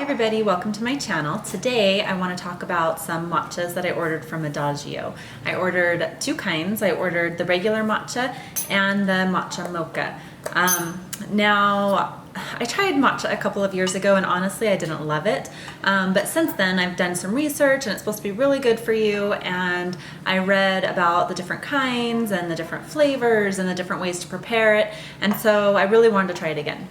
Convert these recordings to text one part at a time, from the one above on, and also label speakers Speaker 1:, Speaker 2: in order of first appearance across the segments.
Speaker 1: everybody, welcome to my channel. Today I want to talk about some matchas that I ordered from Adagio. I ordered two kinds. I ordered the regular matcha and the matcha mocha. Now I tried matcha a couple of years ago and honestly I didn't love it, but since then I've done some research and it's supposed to be really good for you, and I read about the different kinds and the different flavors and the different ways to prepare it, and so I really wanted to try it again.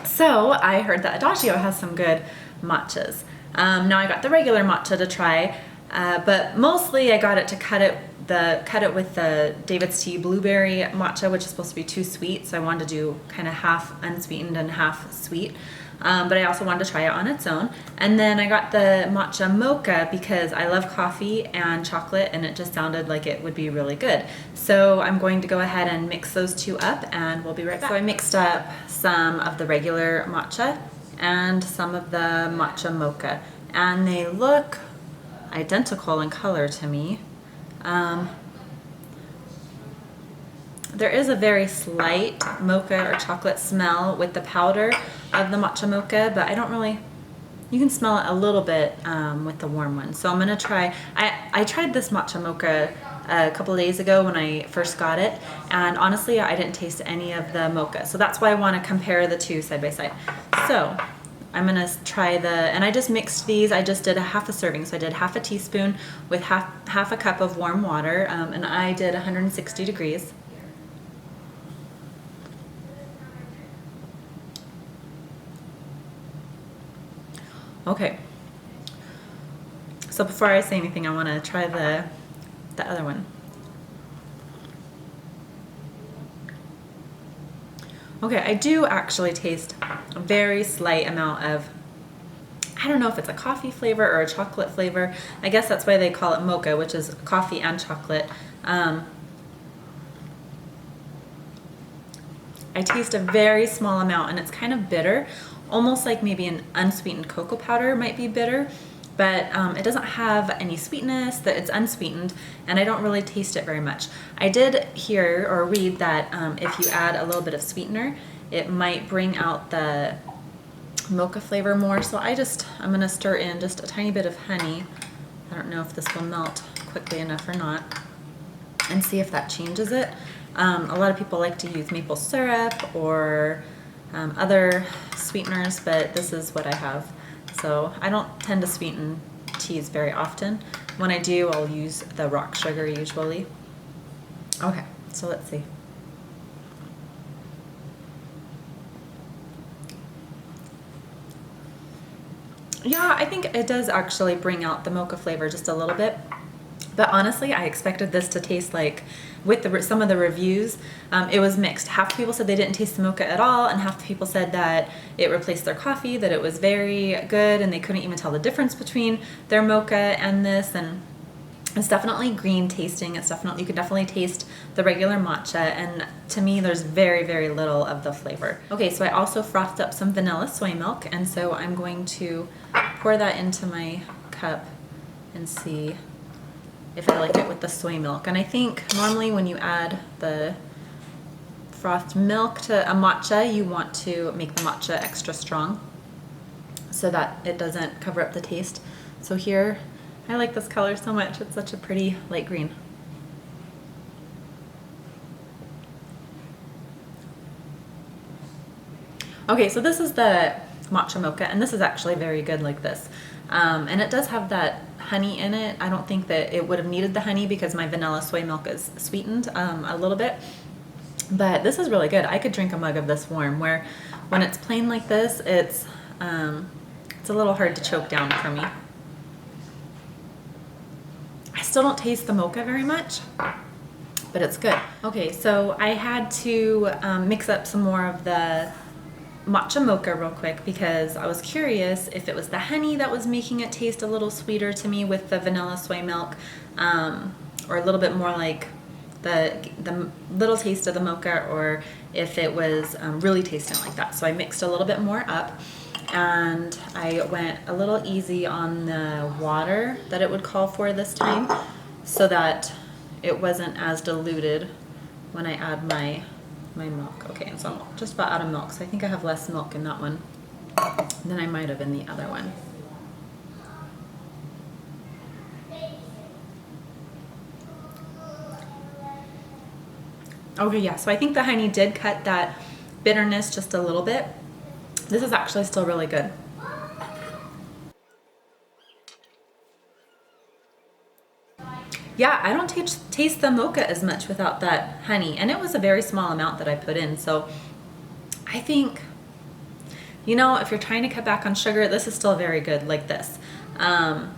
Speaker 1: So I heard that Adagio has some good matchas. Now I got the regular matcha to try, but mostly I got it to cut it with the David's Tea blueberry matcha, which is supposed to be too sweet. So I wanted to do kind of half unsweetened and half sweet. But I also wanted to try it on its own. And then I got the matcha mocha because I love coffee and chocolate and it just sounded like it would be really good. So I'm going to go ahead and mix those two up and we'll be right back. So I mixed up some of the regular matcha and some of the matcha mocha, and they look identical in color to me. There is a very slight mocha or chocolate smell with the powder of the matcha mocha, but I don't really, you can smell it a little bit with the warm one. So I'm gonna try, I tried this matcha mocha a couple of days ago when I first got it, and honestly I didn't taste any of the mocha. So that's why I wanna compare the two side by side. So I'm gonna try and I just mixed these. I just did a half a serving. So I did half a teaspoon with half a cup of warm water, and I did 160 degrees. Okay, so before I say anything, I want to try the other one. Okay, I do actually taste a very slight amount of, I don't know if it's a coffee flavor or a chocolate flavor. I guess that's why they call it mocha, which is coffee and chocolate. I taste a very small amount and it's kind of bitter. Almost like maybe an unsweetened cocoa powder might be bitter, but it doesn't have any sweetness, that it's unsweetened, and I don't really taste it very much. I did hear or read that if you add a little bit of sweetener, it might bring out the mocha flavor more. So I'm gonna stir in just a tiny bit of honey. I don't know if this will melt quickly enough or not, and see if that changes it. A lot of people like to use maple syrup or other sweeteners, but this is what I have. So I don't tend to sweeten teas very often. When I do, I'll use the rock sugar usually. Okay, so let's see. Yeah, I think it does actually bring out the mocha flavor just a little bit. But honestly, I expected this to taste like, with some of the reviews, it was mixed. Half the people said they didn't taste the mocha at all, and half the people said that it replaced their coffee, that it was very good, and they couldn't even tell the difference between their mocha and this. And it's definitely green tasting. It's definitely, you can definitely taste the regular matcha, and to me, there's very, very little of the flavor. Okay, so I also frothed up some vanilla soy milk, and so I'm going to pour that into my cup and see if I like it with the soy milk. And I think normally when you add the frothed milk to a matcha, you want to make the matcha extra strong so that it doesn't cover up the taste. So here, I like this color so much. It's such a pretty light green. Okay, so this is the matcha mocha, and this is actually very good like this. And it does have that honey in it. I don't think that it would have needed the honey because my vanilla soy milk is sweetened a little bit. But this is really good. I could drink a mug of this warm, where when it's plain like this, it's a little hard to choke down for me. I still don't taste the mocha very much, but it's good. Okay, so I had to mix up some more of the matcha mocha real quick because I was curious if it was the honey that was making it taste a little sweeter to me with the vanilla soy milk, or a little bit more like the little taste of the mocha, or if it was really tasting like that. So I mixed a little bit more up, and I went a little easy on the water that it would call for this time so that it wasn't as diluted when I add my milk. Okay, and so I'm just about out of milk, so I think I have less milk in that one. than I might have in the other one. Okay, yeah, so I think the honey did cut that bitterness just a little bit. This is actually still really good. Yeah, I don't taste the mocha as much without that honey, and it was a very small amount that I put in, so I think, you know, if you're trying to cut back on sugar, this is still very good like this. I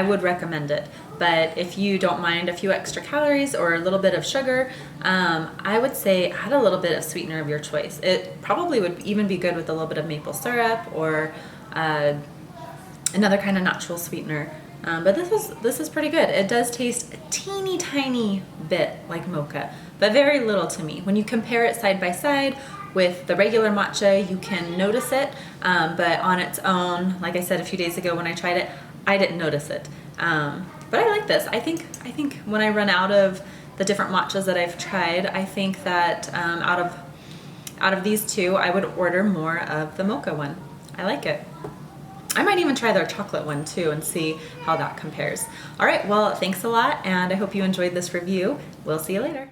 Speaker 1: would recommend it. But if you don't mind a few extra calories or a little bit of sugar, I would say add a little bit of sweetener of your choice. It probably would even be good with a little bit of maple syrup or another kind of natural sweetener. But this is pretty good. It does taste a teeny tiny bit like mocha, but very little to me. When you compare it side by side with the regular matcha, you can notice it, but on its own, like I said a few days ago when I tried it, I didn't notice it. But I like this. I think when I run out of the different matchas that I've tried, I think that out of these two, I would order more of the mocha one. I like it. I might even try their chocolate one too and see how that compares. All right, well, thanks a lot, and I hope you enjoyed this review. We'll see you later.